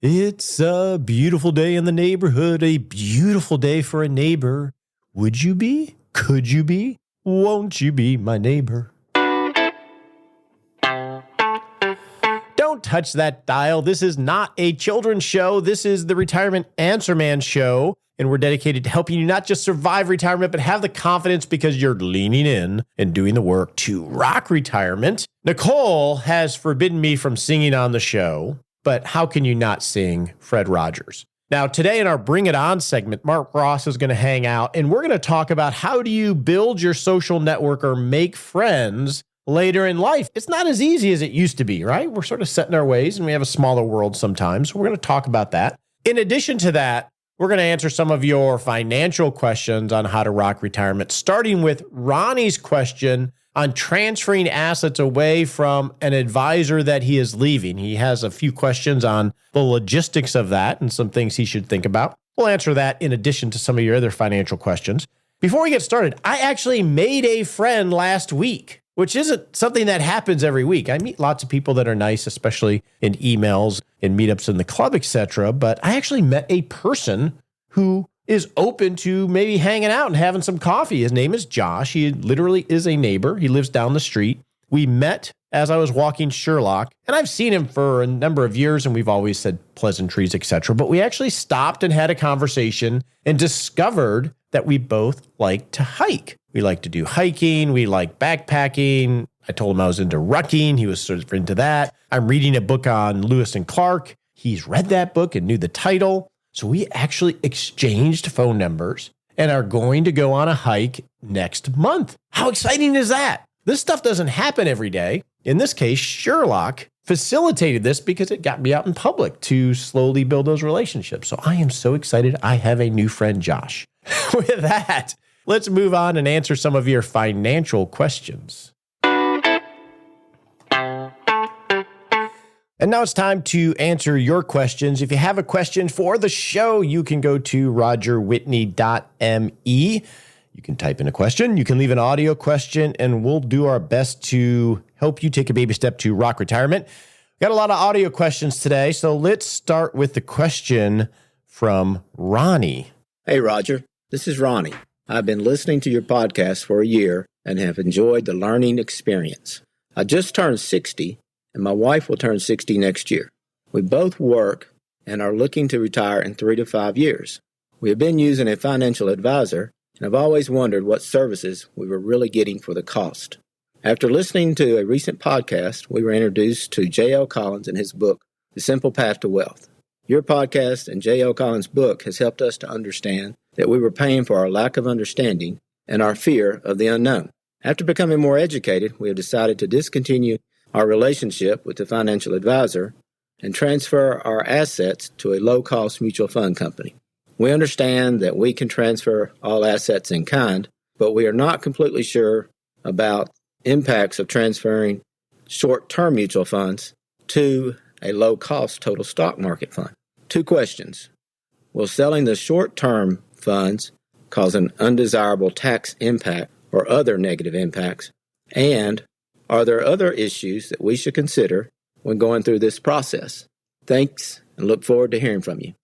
It's a beautiful day in the neighborhood, a beautiful day for a neighbor. Would you be? Could you be? Won't you be my neighbor? Don't touch that dial. This is not a children's show. This is the Retirement Answer Man show, and we're dedicated to helping you not just survive retirement, but have the confidence because you're leaning in and doing the work to rock retirement. Nicole has forbidden me from singing on the show, but how can you not sing Fred Rogers? Now, today in our Bring It On segment, Mark Ross is going to hang out, and we're going to talk about how do you build your social network or make friends later in life. It's not as easy as it used to be, right? We're sort of set in our ways, and we have a smaller world sometimes. We're going to talk about that. In addition to that, we're going to answer some of your financial questions on how to rock retirement, starting with Ronnie's question on transferring assets away from an advisor that he is leaving. He has a few questions on the logistics of that and some things he should think about. We'll answer that in addition to some of your other financial questions. Before we get started, I actually made a friend last week, which isn't something that happens every week. I meet lots of people that are nice, especially in emails and meetups in the club, etc. But I actually met a person who is open to maybe hanging out and having some coffee. His name is Josh. He literally is a neighbor. He lives down the street. We met as I was walking Sherlock, and I've seen him for a number of years, and we've always said pleasantries, etc. But we actually stopped and had a conversation and discovered that we both like to hike. We like to do hiking. We like backpacking. I told him I was into rucking. He was sort of into that. I'm reading a book on Lewis and Clark. He's read that book and knew the title. So we actually exchanged phone numbers and are going to go on a hike next month. How exciting is that? This stuff doesn't happen every day. In this case, Sherlock facilitated this because it got me out in public to slowly build those relationships. So I am so excited. I have a new friend, Josh. With that, let's move on and answer some of your financial questions. And now it's time to answer your questions. If you have a question for the show, you can go to rogerwhitney.me. You can type in a question. You can leave an audio question, and we'll do our best to help you take a baby step to rock retirement. We've got a lot of audio questions today, so let's start with the question from Ronnie. Hey, Roger. This is Ronnie. I've been listening to your podcast for a year and have enjoyed the learning experience. I just turned 60. And my wife will turn 60 next year. We both work and are looking to retire in 3 to 5 years. We have been using a financial advisor and have always wondered what services we were really getting for the cost. After listening to a recent podcast, we were introduced to J.L. Collins and his book, The Simple Path to Wealth. Your podcast and J.L. Collins' book has helped us to understand that we were paying for our lack of understanding and our fear of the unknown. After becoming more educated, we have decided to discontinue our relationship with the financial advisor and transfer our assets to a low-cost mutual fund company. We understand that we can transfer all assets in kind, but we are not completely sure about impacts of transferring short-term mutual funds to a low-cost total stock market fund. 2 questions. Will selling the short-term funds cause an undesirable tax impact or other negative impacts? And are there other issues that we should consider when going through this process? Thanks, and look forward to hearing from you.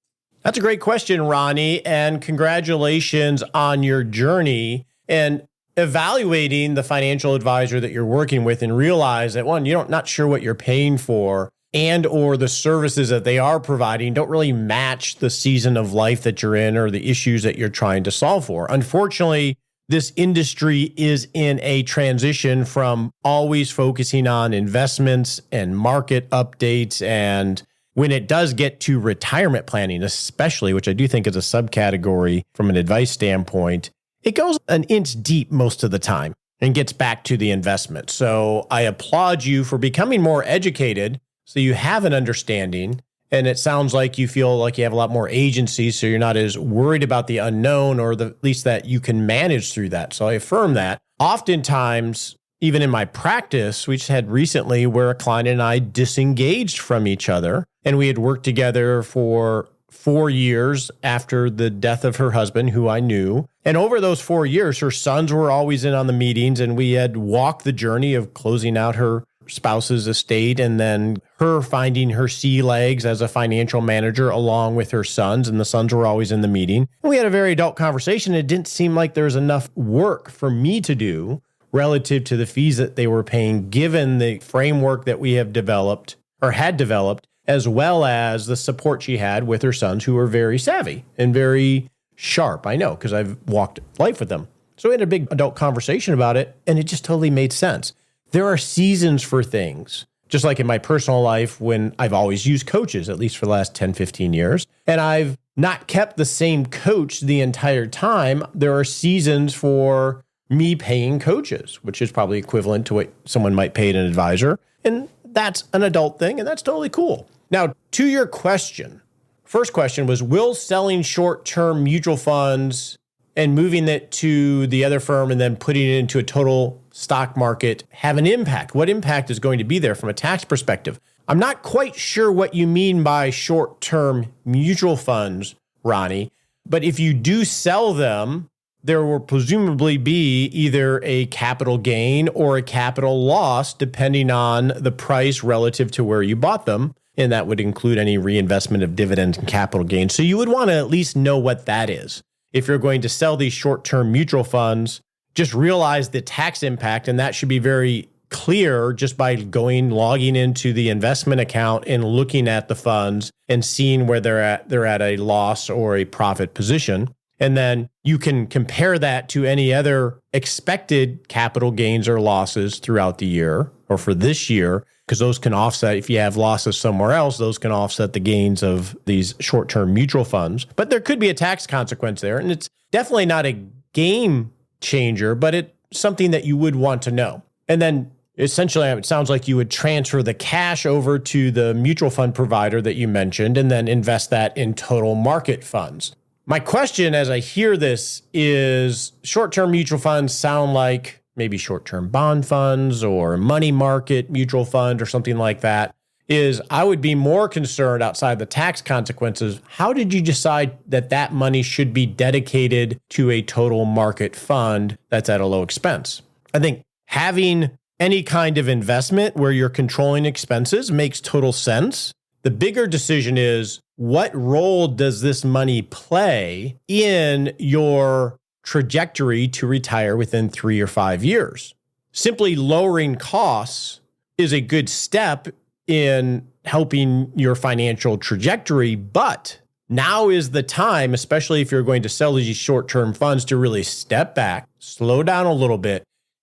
That's a great question, Ronnie, and congratulations on your journey and evaluating the financial advisor that you're working with and realize that, one, you're not sure what you're paying for and or the services that they are providing don't really match the season of life that you're in or the issues that you're trying to solve for. Unfortunately, this industry is in a transition from always focusing on investments and market updates. And when it does get to retirement planning, especially, which I do think is a subcategory from an advice standpoint, it goes an inch deep most of the time and gets back to the investment. So I applaud you for becoming more educated so you have an understanding. And it sounds like you feel like you have a lot more agency, so you're not as worried about the unknown, or at least that you can manage through that. So I affirm that. Oftentimes, even in my practice, we just had recently where a client and I disengaged from each other, and we had worked together for 4 years after the death of her husband, who I knew. And over those 4 years, her sons were always in on the meetings, and we had walked the journey of closing out her spouse's estate and then her finding her sea legs as a financial manager along with her sons, and the sons were always in the meeting. And we had a very adult conversation. It didn't seem like there was enough work for me to do relative to the fees that they were paying, given the framework that we have developed or had developed, as well as the support she had with her sons who were very savvy and very sharp. I know, because I've walked life with them. So we had a big adult conversation about it, and it just totally made sense. There are seasons for things, just like in my personal life when I've always used coaches, at least for the last 10, 15 years, and I've not kept the same coach the entire time. There are seasons for me paying coaches, which is probably equivalent to what someone might pay an advisor. And that's an adult thing, and that's totally cool. Now, to your question, first question was, will selling short-term mutual funds and moving it to the other firm and then putting it into a total stock market have an impact? What impact is going to be there from a tax perspective? I'm not quite sure what you mean by short-term mutual funds, Ronnie, but if you do sell them, there will presumably be either a capital gain or a capital loss, depending on the price relative to where you bought them. And that would include any reinvestment of dividends and capital gains. So you would want to at least know what that is. If you're going to sell these short-term mutual funds, just realize the tax impact, and that should be very clear just by logging into the investment account and looking at the funds and seeing where they're at a loss or a profit position. And then you can compare that to any other expected capital gains or losses throughout the year or for this year, because those can offset. If you have losses somewhere else, those can offset the gains of these short-term mutual funds. But there could be a tax consequence there. And it's definitely not a game changer, but it's something that you would want to know. And then essentially, it sounds like you would transfer the cash over to the mutual fund provider that you mentioned and then invest that in total market funds. My question as I hear this is, short-term mutual funds sound like maybe short-term bond funds or money market mutual fund or something like that. I would be more concerned outside the tax consequences. How did you decide that that money should be dedicated to a total market fund that's at a low expense? I think having any kind of investment where you're controlling expenses makes total sense. The bigger decision is, what role does this money play in your trajectory to retire within 3 or 5 years? Simply lowering costs is a good step in helping your financial trajectory, but now is the time, especially if you're going to sell these short-term funds, to really step back, slow down a little bit,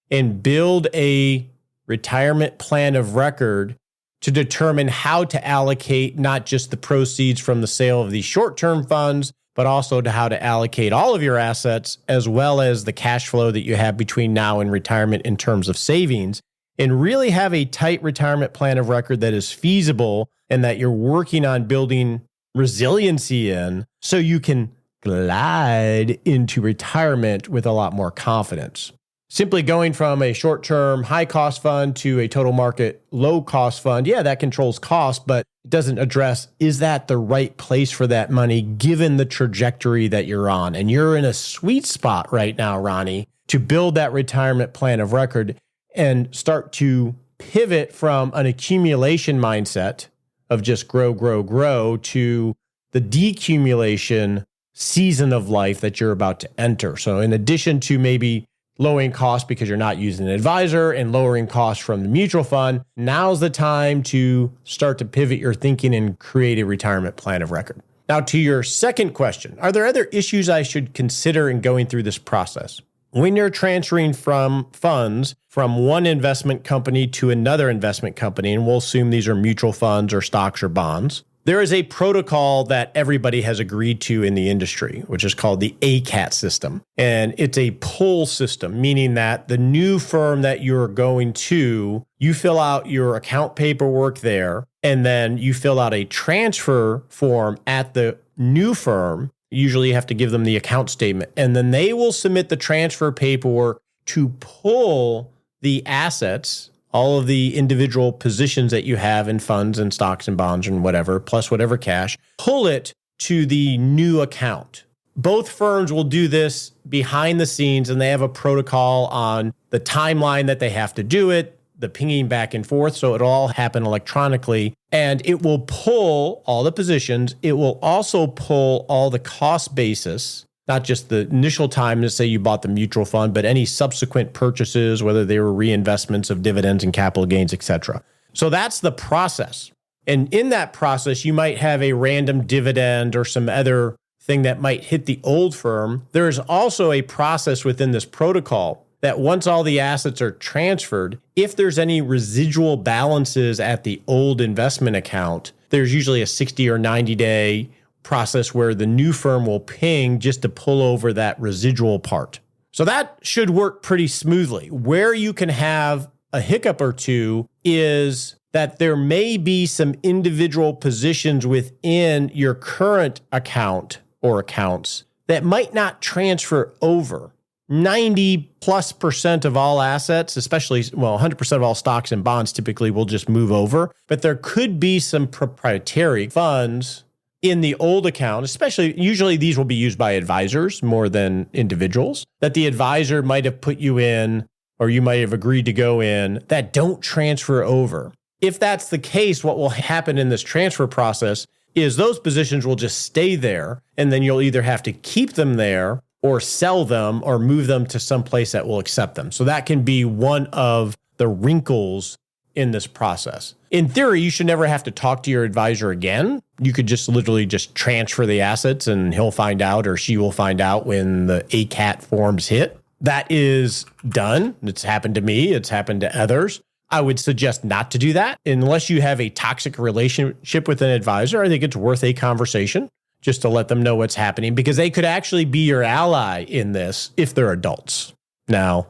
and build a retirement plan of record to determine how to allocate not just the proceeds from the sale of these short-term funds, but also to how to allocate all of your assets, as well as the cash flow that you have between now and retirement in terms of savings, and really have a tight retirement plan of record that is feasible and that you're working on building resiliency in, so you can glide into retirement with a lot more confidence. Simply going from a short-term high-cost fund to a total market low-cost fund, yeah, that controls cost, but it doesn't address, is that the right place for that money given the trajectory that you're on? And you're in a sweet spot right now, Ronnie, to build that retirement plan of record and start to pivot from an accumulation mindset of just grow, grow, grow to the decumulation season of life that you're about to enter. So in addition to maybe lowering costs because you're not using an advisor and lowering costs from the mutual fund, now's the time to start to pivot your thinking and create a retirement plan of record. Now, to your second question, are there other issues I should consider in going through this process? When you're transferring from funds from one investment company to another investment company, and we'll assume these are mutual funds or stocks or bonds, there is a protocol that everybody has agreed to in the industry, which is called the ACAT system. And it's a pull system, meaning that the new firm that you're going to, you fill out your account paperwork there, and then you fill out a transfer form at the new firm. Usually you have to give them the account statement, and then they will submit the transfer paperwork to pull the assets, all of the individual positions that you have in funds and stocks and bonds and whatever, plus whatever cash, pull it to the new account. Both firms will do this behind the scenes, and they have a protocol on the timeline that they have to do it. the pinging back and forth. So it'll all happen electronically, and it will pull all the positions. It will also pull all the cost basis, not just the initial time to say you bought the mutual fund, but any subsequent purchases, whether they were reinvestments of dividends and capital gains, etc. So that's the process. And in that process, you might have a random dividend or some other thing that might hit the old firm. There is also a process within this protocol that once all the assets are transferred, if there's any residual balances at the old investment account, there's usually a 60 or 90-day process where the new firm will ping just to pull over that residual part. So that should work pretty smoothly. Where you can have a hiccup or two is that there may be some individual positions within your current account or accounts that might not transfer over. 90+% of all assets, especially, 100% of all stocks and bonds typically will just move over. But there could be some proprietary funds in the old account, especially, usually these will be used by advisors more than individuals, that the advisor might have put you in, or you might have agreed to go in, that don't transfer over. If that's the case, what will happen in this transfer process is those positions will just stay there, and then you'll either have to keep them there or sell them or move them to some place that will accept them. So that can be one of the wrinkles in this process. In theory, you should never have to talk to your advisor again. You could just literally just transfer the assets and he'll find out or she will find out when the ACAT forms hit. That is done. It's happened to me. It's happened to others. I would suggest not to do that unless you have a toxic relationship with an advisor. I think it's worth a conversation just to let them know what's happening, because they could actually be your ally in this if they're adults. Now,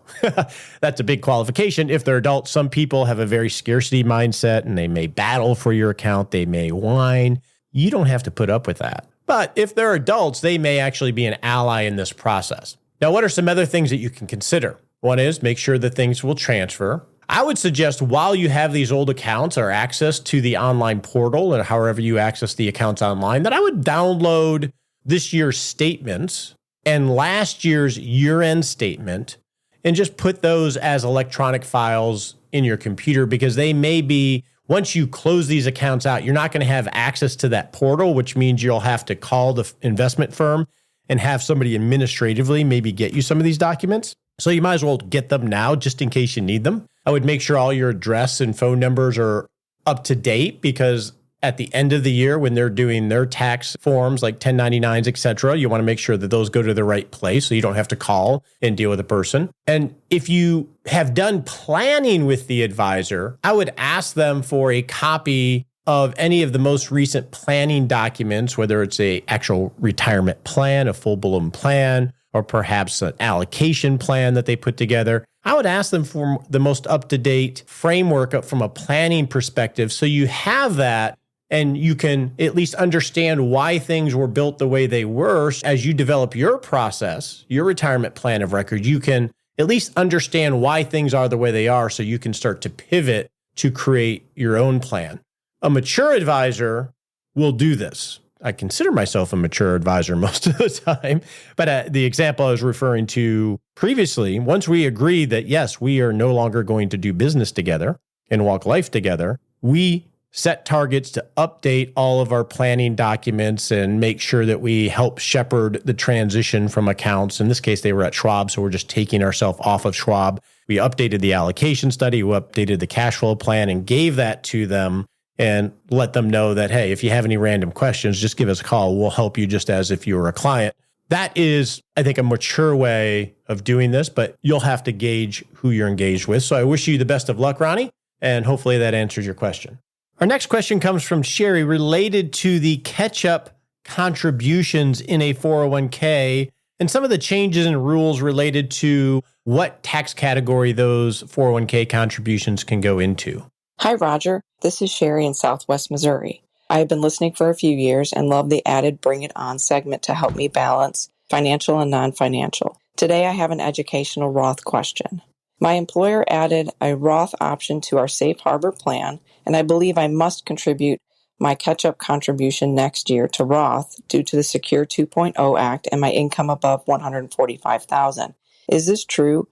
that's a big qualification. If they're adults, some people have a very scarcity mindset and they may battle for your account. They may whine. You don't have to put up with that. But if they're adults, they may actually be an ally in this process. Now, what are some other things that you can consider? One is make sure that things will transfer. I would suggest while you have these old accounts or access to the online portal and however you access the accounts online, that I would download this year's statements and last year's year-end statement and just put those as electronic files in your computer, because they may be, once you close these accounts out, you're not going to have access to that portal, which means you'll have to call the investment firm and have somebody administratively maybe get you some of these documents. So you might as well get them now just in case you need them. I would make sure all your address and phone numbers are up to date, because at the end of the year when they're doing their tax forms like 1099s, et cetera, you want to make sure that those go to the right place so you don't have to call and deal with a person. And if you have done planning with the advisor, I would ask them for a copy of any of the most recent planning documents, whether it's an actual retirement plan, a full-blown plan, or perhaps an allocation plan that they put together. I would ask them for the most up-to-date framework from a planning perspective, so you have that and you can at least understand why things were built the way they were. As you develop your process, your retirement plan of record, you can at least understand why things are the way they are, so you can start to pivot to create your own plan. A mature advisor will do this. I consider myself a mature advisor most of the time, but the example I was referring to previously, once we agreed that, yes, we are no longer going to do business together and walk life together, we set targets to update all of our planning documents and make sure that we help shepherd the transition from accounts. In this case, they were at Schwab, so we're just taking ourselves off of Schwab. We updated the allocation study, we updated the cash flow plan, and gave that to them and let them know that, hey, if you have any random questions, just give us a call. We'll help you just as if you were a client. That is, I think, a mature way of doing this, but you'll have to gauge who you're engaged with. So I wish you the best of luck, Ronnie, and hopefully that answers your question. Our next question comes from Sherry related to the catch-up contributions in a 401k and some of the changes and rules related to what tax category those 401k contributions can go into. Hi, Roger. This is Sherry in Southwest Missouri. I have been listening for a few years and love the added Bring It On segment to help me balance financial and non-financial. Today, I have an educational Roth question. My employer added a Roth option to our safe harbor plan, and I believe I must contribute my catch-up contribution next year to Roth due to the Secure 2.0 Act and my income above $145,000. Is this true?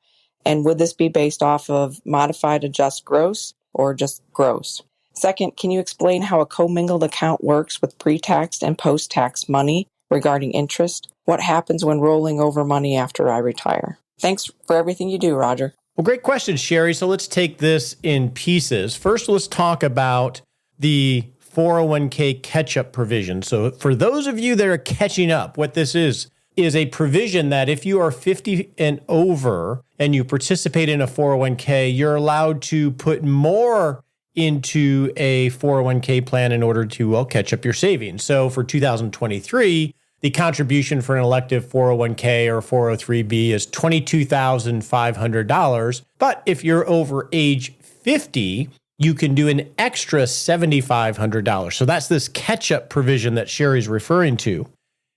And would this be based off of modified adjust gross or just gross? Second, can you explain how a commingled account works with pre-tax and post-tax money regarding interest? What happens when rolling over money after I retire? Thanks for everything you do, Roger. Well, great question, Sherry. So let's take this in pieces. First, let's talk about the 401k catch-up provision. So for those of you that are catching up, what this is a provision that if you are 50 and over and you participate in a 401k, you're allowed to put more into a 401k plan in order to, catch up your savings. So for 2023, the contribution for an elective 401k or 403b is $22,500. But if you're over age 50, you can do an extra $7,500. So that's this catch-up provision that Sherry's referring to.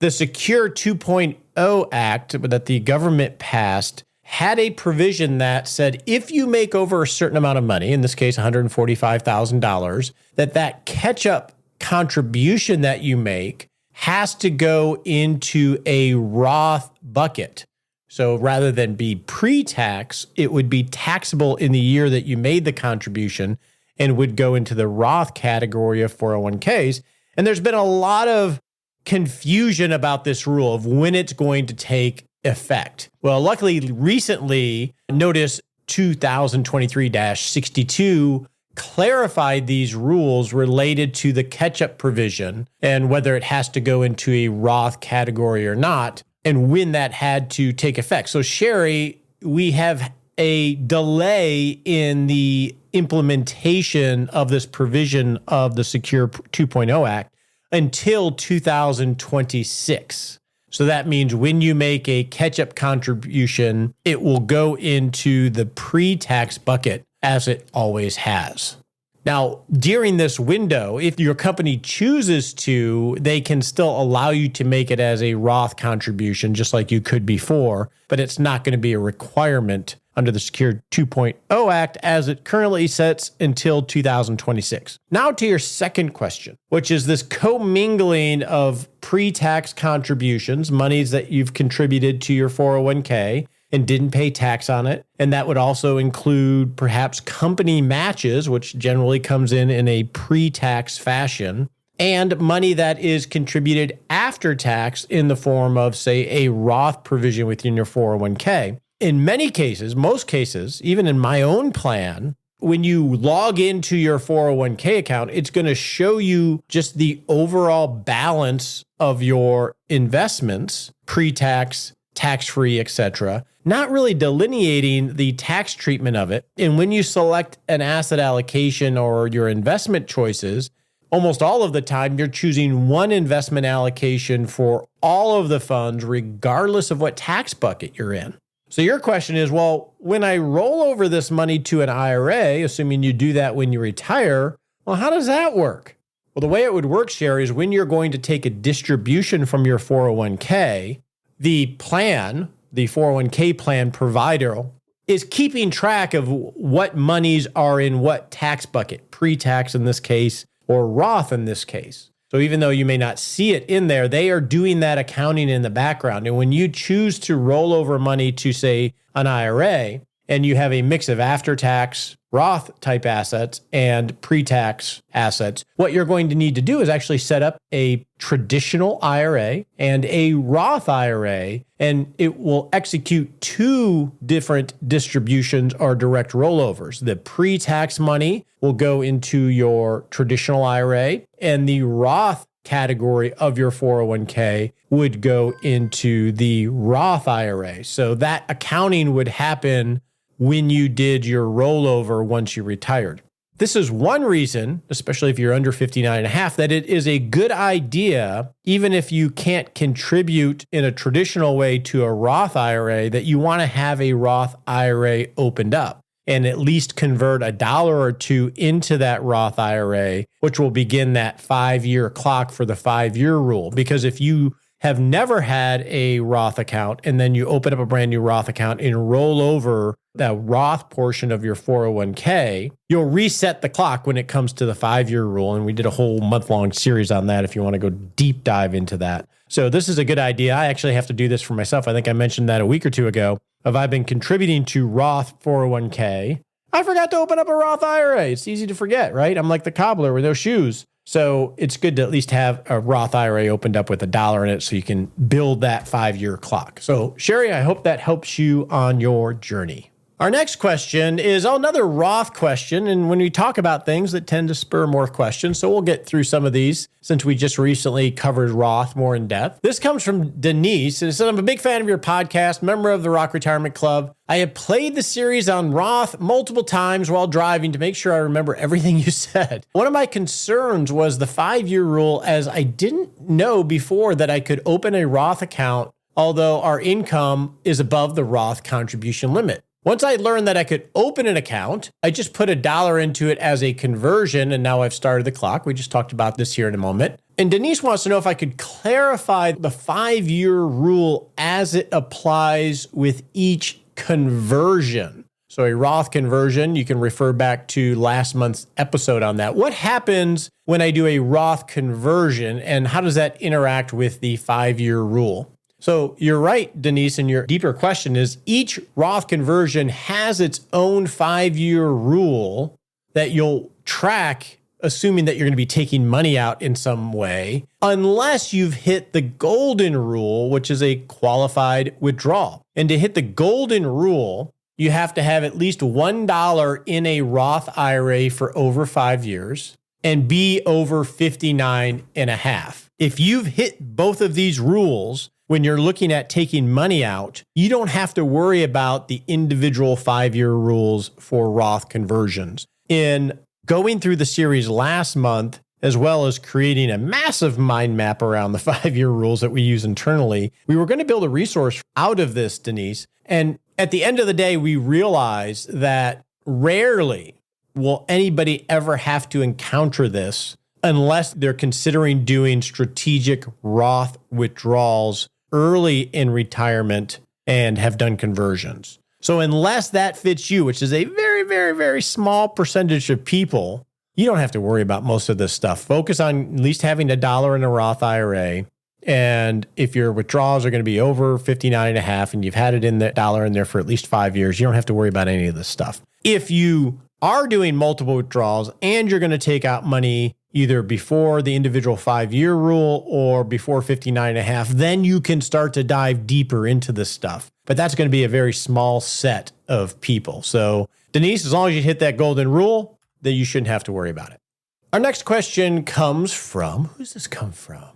The Secure 2.0 Act that the government passed had a provision that said if you make over a certain amount of money, in this case $145,000, that catch-up contribution that you make has to go into a Roth bucket. So rather than be pre-tax, it would be taxable in the year that you made the contribution and would go into the Roth category of 401ks. And there's been a lot of confusion about this rule of when it's going to take effect. Well, luckily, recently, Notice 2023-62 clarified these rules related to the catch-up provision and whether it has to go into a Roth category or not, and when that had to take effect. So, Sherry, we have a delay in the implementation of this provision of the Secure 2.0 Act until 2026. So that means when you make a catch-up contribution, it will go into the pre-tax bucket as it always has. Now, during this window, if your company chooses to, they can still allow you to make it as a Roth contribution, just like you could before, but it's not going to be a requirement under the Secure 2.0 Act as it currently sets until 2026. Now to your second question, which is this commingling of pre-tax contributions, monies that you've contributed to your 401k and didn't pay tax on it. And that would also include perhaps company matches, which generally comes in a pre-tax fashion, and money that is contributed after tax in the form of, say, a Roth provision within your 401k. In many cases, most cases, even in my own plan, when you log into your 401k account, it's going to show you just the overall balance of your investments, pre-tax, tax-free, etc., not really delineating the tax treatment of it. And when you select an asset allocation or your investment choices, almost all of the time you're choosing one investment allocation for all of the funds, regardless of what tax bucket you're in. So your question is, well, when I roll over this money to an IRA, assuming you do that when you retire, well, how does that work? Well, the way it would work, Sherry, is when you're going to take a distribution from your 401k, the plan, the 401k plan provider, is keeping track of what monies are in what tax bucket, pre-tax in this case, or Roth in this case. So even though you may not see it in there, they are doing that accounting in the background. And when you choose to roll over money to, say, an IRA, and you have a mix of after-tax Roth type assets and pre-tax assets, what you're going to need to do is actually set up a traditional IRA and a Roth IRA, and it will execute two different distributions or direct rollovers. The pre-tax money will go into your traditional IRA, and the Roth category of your 401k would go into the Roth IRA. So that accounting would happen when you did your rollover once you retired. This is one reason, especially if you're under 59 and a half, that it is a good idea, even if you can't contribute in a traditional way to a Roth IRA, that you want to have a Roth IRA opened up and at least convert $1 or $2 into that Roth IRA, which will begin that 5-year clock for the 5-year rule. Because if you have never had a Roth account and then you open up a brand new Roth account and roll over the Roth portion of your 401k, you'll reset the clock when it comes to the 5-year rule. And we did a whole month-long series on that if you want to go deep dive into that. So this is a good idea. I actually have to do this for myself. I think I mentioned that a week or two ago. I've been contributing to Roth 401k. I forgot to open up a Roth IRA. It's easy to forget, right? I'm like the cobbler with no shoes. So it's good to at least have a Roth IRA opened up with $1 in it so you can build that 5-year clock. So Sherry, I hope that helps you on your journey. Our next question is another Roth question. And when we talk about things that tend to spur more questions, so we'll get through some of these since we just recently covered Roth more in depth. This comes from Denise. And it says, I'm a big fan of your podcast, member of the Rock Retirement Club. I have played the series on Roth multiple times while driving to make sure I remember everything you said. One of my concerns was the 5-year rule, as I didn't know before that I could open a Roth account, although our income is above the Roth contribution limit. Once I learned that I could open an account, I just put $1 into it as a conversion, and now I've started the clock. We just talked about this here in a moment. And Denise wants to know if I could clarify the 5-year rule as it applies with each conversion. So a Roth conversion, you can refer back to last month's episode on that. What happens when I do a Roth conversion, and how does that interact with the 5-year rule? So you're right, Denise, and your deeper question is each Roth conversion has its own 5-year rule that you'll track, assuming that you're going to be taking money out in some way, unless you've hit the golden rule, which is a qualified withdrawal. And to hit the golden rule, you have to have at least $1 in a Roth IRA for over 5 years and be over 59 and a half. If you've hit both of these rules, when you're looking at taking money out, you don't have to worry about the individual 5-year rules for Roth conversions. In going through the series last month, as well as creating a massive mind map around the 5-year rules that we use internally, we were going to build a resource out of this, Denise. And at the end of the day, we realized that rarely will anybody ever have to encounter this unless they're considering doing strategic Roth withdrawals early in retirement and have done conversions. So unless that fits you, which is a very, very, very small percentage of people, you don't have to worry about most of this stuff. Focus on at least having $1 in a Roth IRA. And if your withdrawals are going to be over 59 and a half and you've had it in the $1 in there for at least 5 years, you don't have to worry about any of this stuff. If you are doing multiple withdrawals and you're going to take out money either before the individual 5-year rule or before 59 and a half, then you can start to dive deeper into this stuff. But that's going to be a very small set of people. So Denise, as long as you hit that golden rule, then you shouldn't have to worry about it. Our next question comes from, who's this come from?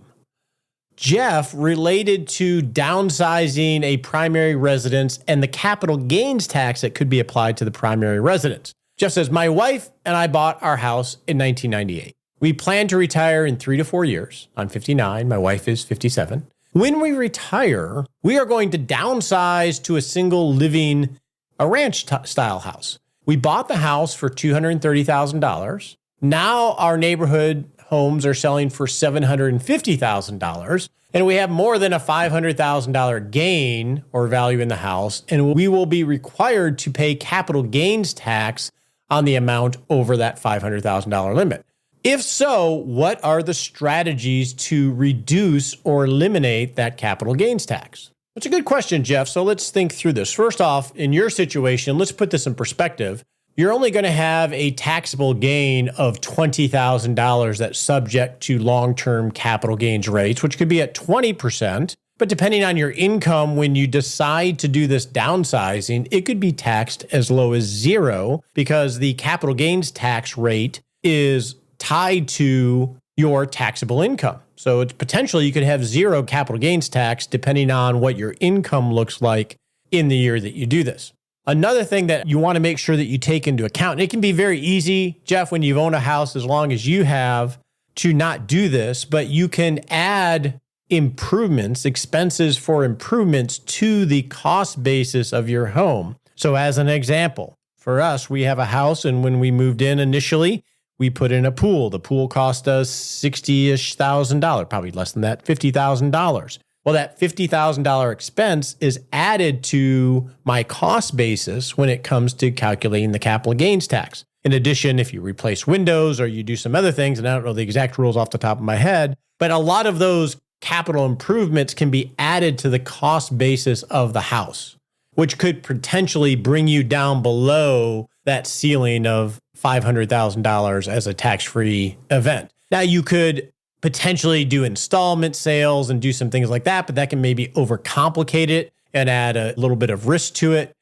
Jeff, related to downsizing a primary residence and the capital gains tax that could be applied to the primary residence. Jeff says, my wife and I bought our house in 1998. We plan to retire in 3 to 4 years. I'm 59. My wife is 57. When we retire, we are going to downsize to a single living, a ranch style house. We bought the house for $230,000. Now our neighborhood homes are selling for $750,000. And we have more than a $500,000 gain or value in the house. And we will be required to pay capital gains tax on the amount over that $500,000 limit. If so, what are the strategies to reduce or eliminate that capital gains tax? That's a good question, Jeff. So let's think through this. First off, in your situation, let's put this in perspective. You're only going to have a taxable gain of $20,000 that's subject to long-term capital gains rates, which could be at 20%. But depending on your income, when you decide to do this downsizing, it could be taxed as low as 0 because the capital gains tax rate is tied to your taxable income. So it's potentially you could have 0 capital gains tax depending on what your income looks like in the year that you do this. Another thing that you want to make sure that you take into account, and it can be very easy, Jeff, when you've owned a house as long as you have, to not do this, but you can add improvements, expenses for improvements to the cost basis of your home. So as an example, for us, we have a house, and when we moved in initially, we put in a pool. The pool cost us $60,000, probably less than that, $50,000. Well, that $50,000 expense is added to my cost basis when it comes to calculating the capital gains tax. In addition, if you replace windows or you do some other things, and I don't know the exact rules off the top of my head, but a lot of those capital improvements can be added to the cost basis of the house, which could potentially bring you down below that ceiling of $500,000 as a tax-free event. Now, you could potentially do installment sales and do some things like that, but that can maybe overcomplicate it and add a little bit of risk to it.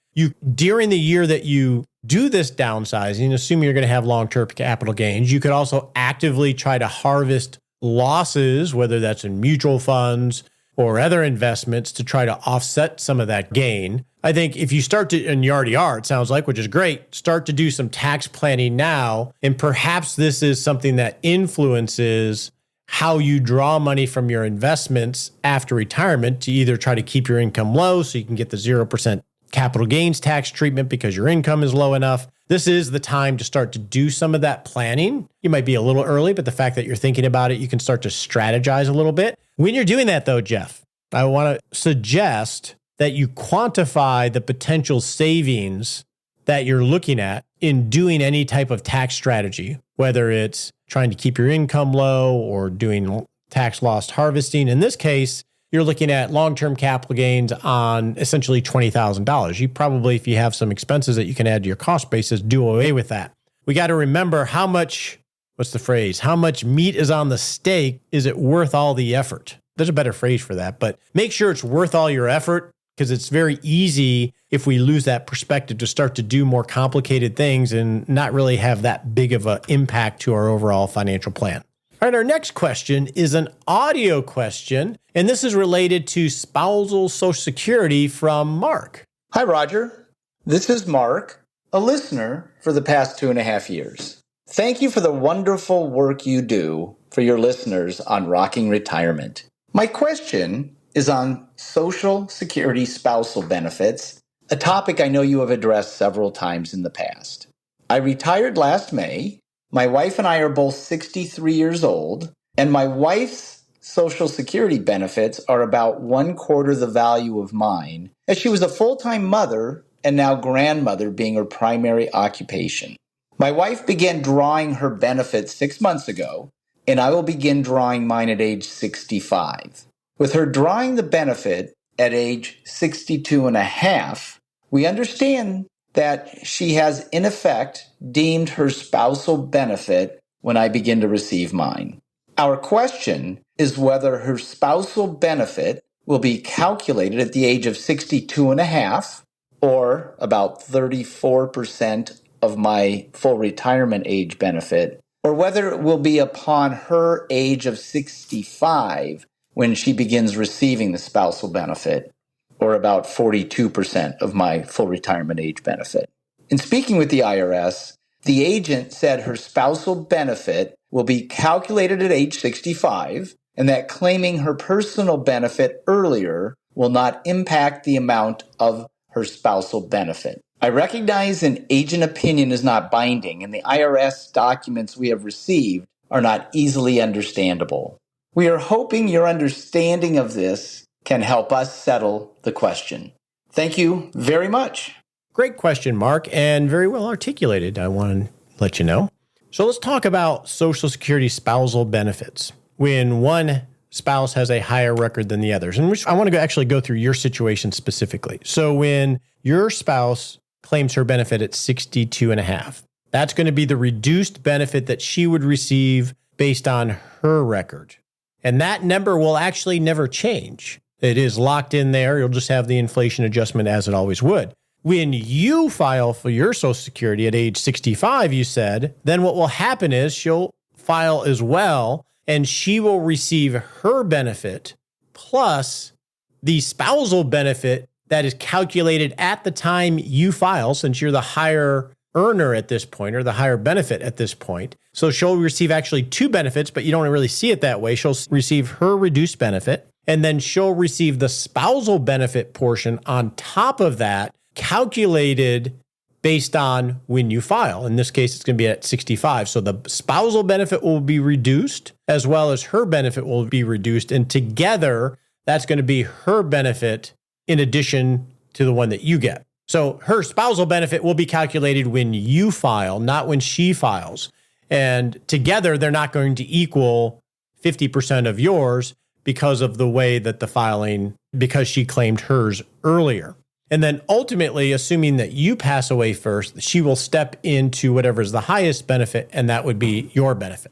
During the year that you do this downsizing, assuming you're going to have long-term capital gains, you could also actively try to harvest losses, whether that's in mutual funds or other investments, to try to offset some of that gain. I think if you start to, and you already are, it sounds like, which is great, start to do some tax planning now, and perhaps this is something that influences how you draw money from your investments after retirement to either try to keep your income low so you can get the 0% capital gains tax treatment because your income is low enough. This is the time to start to do some of that planning. You might be a little early, but the fact that you're thinking about it, you can start to strategize a little bit. When you're doing that though, Jeff, I want to suggest that you quantify the potential savings that you're looking at in doing any type of tax strategy, whether it's trying to keep your income low or doing tax loss harvesting. In this case, you're looking at long-term capital gains on essentially $20,000. You probably, if you have some expenses that you can add to your cost basis, do away with that. We got to remember how much, what's the phrase? How much meat is on the steak? Is it worth all the effort? There's a better phrase for that, but make sure it's worth all your effort, because it's very easy if we lose that perspective to start to do more complicated things and not really have that big of an impact to our overall financial plan. All right, our next question is an audio question, and this is related to spousal Social Security from Mark. Hi, Roger. This is Mark, a listener for the past 2.5 years. Thank you for the wonderful work you do for your listeners on Rocking Retirement. My question is on Social Security spousal benefits, a topic I know you have addressed several times in the past. I retired last May. My wife and I are both 63 years old, and my wife's Social Security benefits are about 1/4 the value of mine, as she was a full-time mother and now grandmother being her primary occupation. My wife began drawing her benefits 6 months ago, and I will begin drawing mine at age 65. With her drawing the benefit at age 62 and a half, we understand that she has, in effect, deemed her spousal benefit when I begin to receive mine. Our question is whether her spousal benefit will be calculated at the age of 62 and a half, or about 34% of my full retirement age benefit, or whether it will be upon her age of 65 when she begins receiving the spousal benefit, or about 42% of my full retirement age benefit. In speaking with the IRS, the agent said her spousal benefit will be calculated at age 65, and that claiming her personal benefit earlier will not impact the amount of her spousal benefit. I recognize an agent opinion is not binding, and the IRS documents we have received are not easily understandable. We are hoping your understanding of this can help us settle the question. Thank you very much. Great question, Mark, and very well articulated, I want to let you know. So let's talk about Social Security spousal benefits. When one spouse has a higher record than the others, and I want to actually go through your situation specifically. So when your spouse claims her benefit at 62 and a half, that's going to be the reduced benefit that she would receive based on her record. And that number will actually never change. It is locked in there. You'll just have the inflation adjustment as it always would. When you file for your Social Security at age 65, you said, then what will happen is she'll file as well, and she will receive her benefit plus the spousal benefit that is calculated at the time you file, since you're the higher earner at this point, or the higher benefit at this point. So she'll receive actually two benefits, but you don't really see it that way. She'll receive her reduced benefit, and then she'll receive the spousal benefit portion on top of that, calculated based on when you file. In this case, it's going to be at 65. So the spousal benefit will be reduced, as well as her benefit will be reduced. And together, that's going to be her benefit in addition to the one that you get. So her spousal benefit will be calculated when you file, not when she files. And together, they're not going to equal 50% of yours because of the way that the filing, because she claimed hers earlier. And then ultimately, assuming that you pass away first, she will step into whatever's the highest benefit, and that would be your benefit.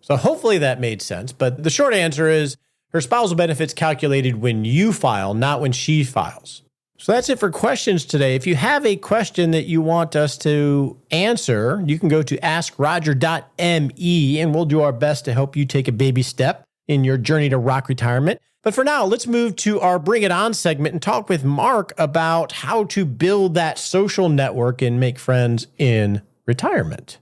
So hopefully that made sense. But the short answer is her spousal benefit's calculated when you file, not when she files. So that's it for questions today. If you have a question that you want us to answer, you can go to askroger.me and we'll do our best to help you take a baby step in your journey to rock retirement. But for now, let's move to our Bring It On segment and talk with Mark about how to build that social network and make friends in retirement.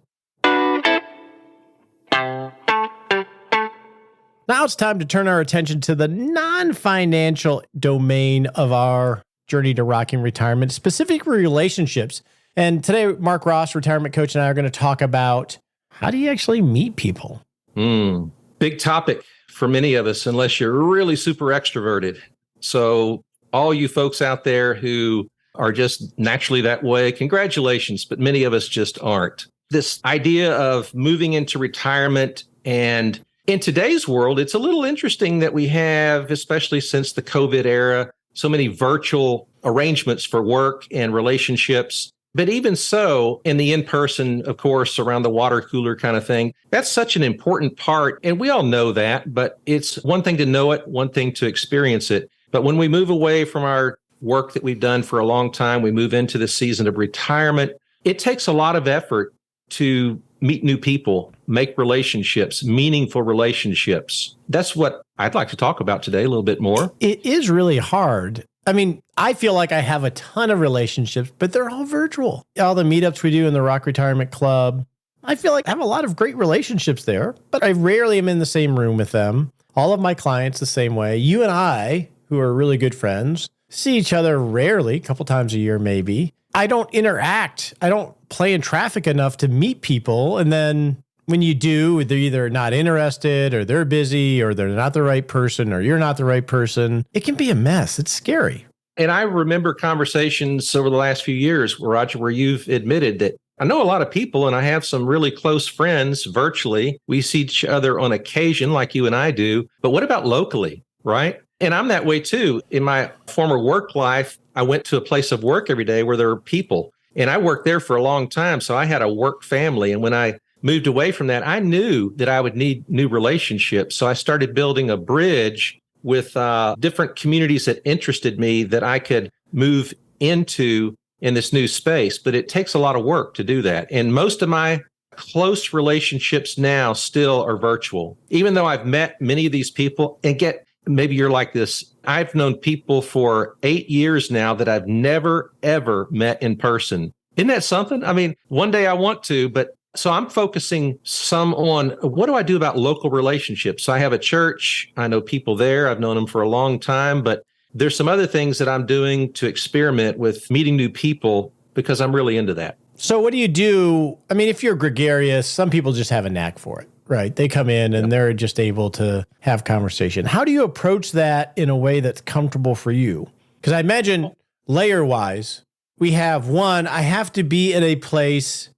Now it's time to turn our attention to the non-financial domain of our journey to rocking retirement, specific relationships. And today, Mark Ross, retirement coach, and I are going to talk about how do you actually meet people? Big topic for many of us, unless you're really super extroverted. So all you folks out there who are just naturally that way, congratulations, but many of us just aren't. This idea of moving into retirement, and in today's world, it's a little interesting that we have, especially since the COVID era, so many virtual arrangements for work and relationships. But even so, in the in-person, of course, around the water cooler kind of thing, that's such an important part. And we all know that, but it's one thing to know it, one thing to experience it. But when we move away from our work that we've done for a long time, we move into the season of retirement, it takes a lot of effort to meet new people, make relationships, meaningful relationships. That's what I'd like to talk about today a little bit more. It is really hard. I mean, I feel like I have a ton of relationships, but they're all virtual. All the meetups we do in the Rock Retirement Club, I feel like I have a lot of great relationships there, but I rarely am in the same room with them. All of my clients the same way. You and I, who are really good friends, see each other rarely, a couple times a year maybe. I don't interact. I don't play in traffic enough to meet people. And then when you do, they're either not interested or they're busy or they're not the right person or you're not the right person. It can be a mess. It's scary. And I remember conversations over the last few years, Roger, where you've admitted that I know a lot of people and I have some really close friends virtually. We see each other on occasion like you and I do. But what about locally, right? And I'm that way too. In my former work life, I went to a place of work every day where there were people. And I worked there for a long time. So I had a work family. And when I moved away from that, I knew that I would need new relationships. So I started building a bridge with different communities that interested me that I could move into in this new space. But it takes a lot of work to do that. And most of my close relationships now still are virtual, even though I've met many of these people and maybe you're like this. I've known people for 8 years now that I've never, ever met in person. Isn't that something? I mean, one day I want to, but so I'm focusing some on what do I do about local relationships? So I have a church. I know people there. I've known them for a long time, but there's some other things that I'm doing to experiment with meeting new people because I'm really into that. So what do you do? I mean, if you're gregarious, some people just have a knack for it, right? They come in and they're just able to have conversation. How do you approach that in a way that's comfortable for you? Because I imagine layer-wise, we have one, I have to be in a place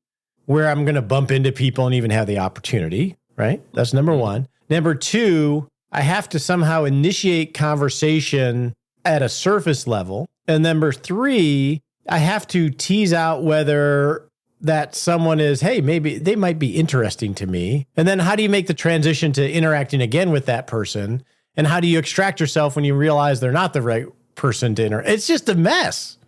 where I'm going to bump into people and even have the opportunity, right? That's number one. Number two, I have to somehow initiate conversation at a surface level. And number three, I have to tease out whether that someone is, hey, maybe they might be interesting to me. And then how do you make the transition to interacting again with that person? And how do you extract yourself when you realize they're not the right person to interact? It's just a mess.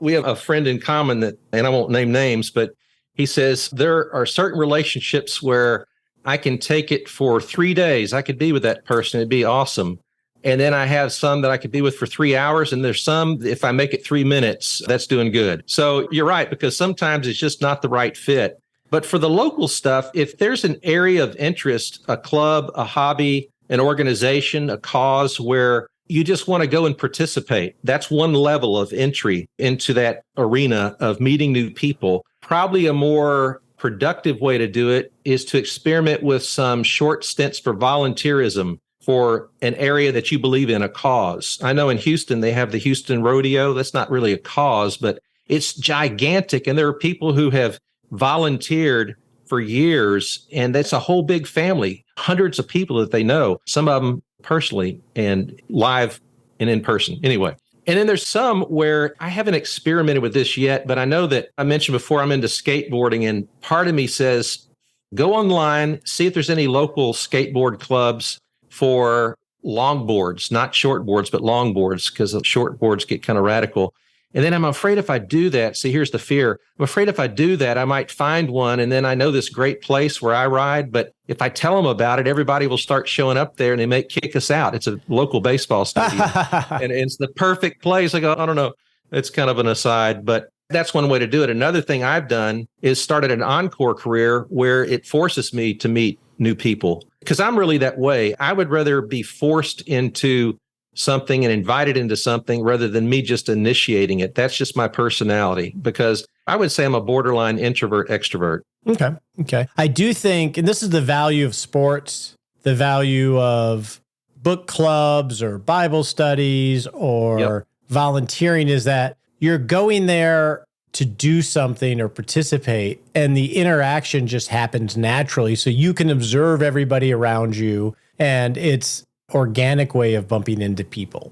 We have a friend in common that, and I won't name names, but he says there are certain relationships where I can take it for 3 days. I could be with that person. It'd be awesome. And then I have some that I could be with for 3 hours. And there's some, if I make it 3 minutes, that's doing good. So you're right, because sometimes it's just not the right fit. But for the local stuff, if there's an area of interest, a club, a hobby, an organization, a cause where you just want to go and participate. That's one level of entry into that arena of meeting new people. Probably a more productive way to do it is to experiment with some short stints for volunteerism for an area that you believe in, a cause. I know in Houston, they have the Houston Rodeo. That's not really a cause, but it's gigantic. And there are people who have volunteered for years, and that's a whole big family, hundreds of people that they know, some of them personally and live and in person. Anyway. And then there's some where I haven't experimented with this yet, but I know that I mentioned before I'm into skateboarding, and part of me says, go online, see if there's any local skateboard clubs for longboards, not shortboards, but longboards, because the shortboards get kind of radical. And then I'm afraid if I do that, see, here's the fear. I'm afraid if I do that, I might find one. And then I know this great place where I ride. But if I tell them about it, everybody will start showing up there and they may kick us out. It's a local baseball stadium. And it's the perfect place. I go, I don't know. It's kind of an aside, but that's one way to do it. Another thing I've done is started an encore career where it forces me to meet new people, because I'm really that way. I would rather be forced into something and invited into something rather than me just initiating it. That's just my personality, because I would say I'm a borderline introvert, extrovert. Okay. I do think, and this is the value of sports, the value of book clubs or Bible studies or volunteering, is that you're going there to do something or participate, and the interaction just happens naturally. So you can observe everybody around you, and it's organic way of bumping into people,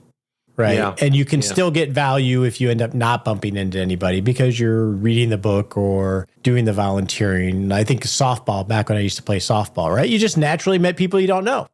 right? Yeah. And you can still get value if you end up not bumping into anybody because you're reading the book or doing the volunteering. I think softball, back when I used to play softball, right? You just naturally met people you don't know,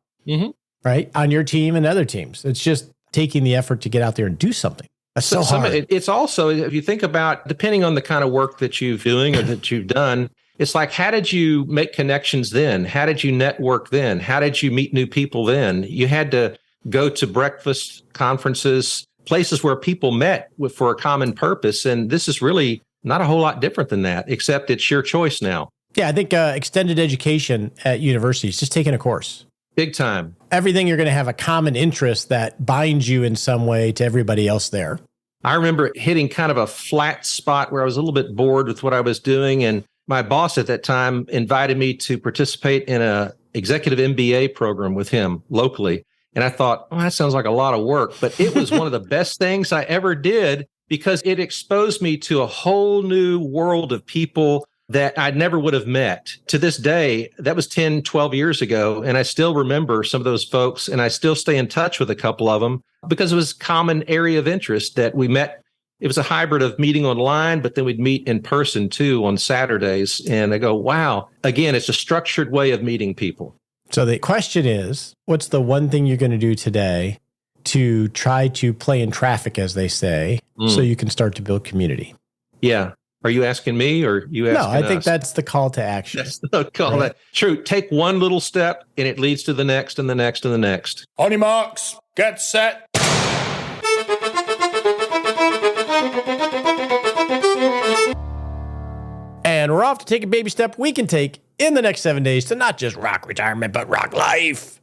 right? On your team and other teams. It's just taking the effort to get out there and do something. That's so hard. It's also, if you think about, depending on the kind of work that you're doing or that you've done, it's like, how did you make connections then? How did you network then? How did you meet new people then? You had to go to breakfast, conferences, places where people met for a common purpose. And this is really not a whole lot different than that, except it's your choice now. Yeah, I think extended education at universities, just taking a course. Big time. Everything, you're going to have a common interest that binds you in some way to everybody else there. I remember hitting kind of a flat spot where I was a little bit bored with what I was doing. And my boss at that time invited me to participate in a executive MBA program with him locally. And I thought, oh, that sounds like a lot of work, but it was one of the best things I ever did, because it exposed me to a whole new world of people that I never would have met. To this day, that was 10, 12 years ago. And I still remember some of those folks, and I still stay in touch with a couple of them because it was a common area of interest that we met. It was a hybrid of meeting online, but then we'd meet in person too on Saturdays. And I go, wow, again, it's a structured way of meeting people. So the question is, what's the one thing you're going to do today to try to play in traffic, as they say, so you can start to build community? Yeah. Are you asking me or you asking No, I think us? that's the call to action. That's the call. Right? True. Take one little step and it leads to the next and the next and the next. On your marks, get set. And we're off to take a baby step we can take in the next 7 days to not just rock retirement, but rock life.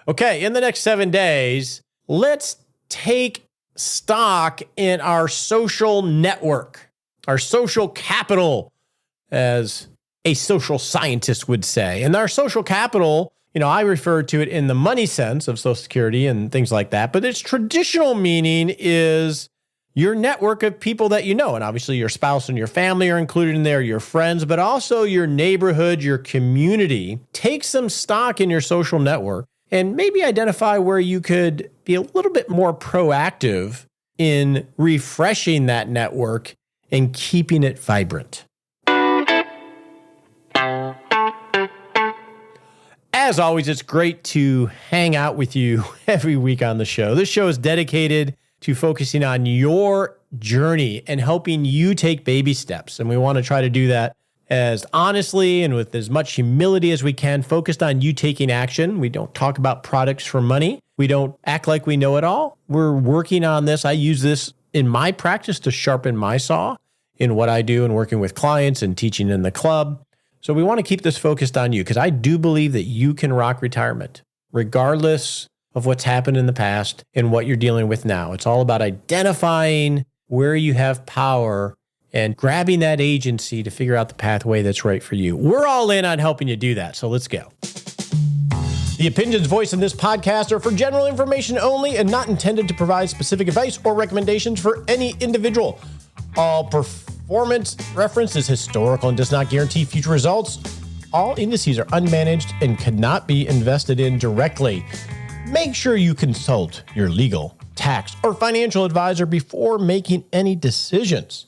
Okay, in the next 7 days, let's take stock in our social network, our social capital, as a social scientist would say. And our social capital, I refer to it in the money sense of Social Security and things like that, but its traditional meaning is your network of people that you know. And obviously your spouse and your family are included in there, your friends, but also your neighborhood, your community. Take some stock in your social network and maybe identify where you could be a little bit more proactive in refreshing that network and keeping it vibrant. As always, it's great to hang out with you every week on the show. This show is dedicated to focusing on your journey and helping you take baby steps. And we want to try to do that as honestly and with as much humility as we can, focused on you taking action. We don't talk about products for money. We don't act like we know it all. We're working on this. I use this in my practice to sharpen my saw in what I do and working with clients and teaching in the club. So we want to keep this focused on you because I do believe that you can rock retirement regardless of what's happened in the past and what you're dealing with now. It's all about identifying where you have power and grabbing that agency to figure out the pathway that's right for you. We're all in on helping you do that. So let's go. The opinions voiced in this podcast are for general information only and not intended to provide specific advice or recommendations for any individual. All performance referenced is historical and does not guarantee future results. All indices are unmanaged and cannot be invested in directly. Make sure you consult your legal, tax, or financial advisor before making any decisions.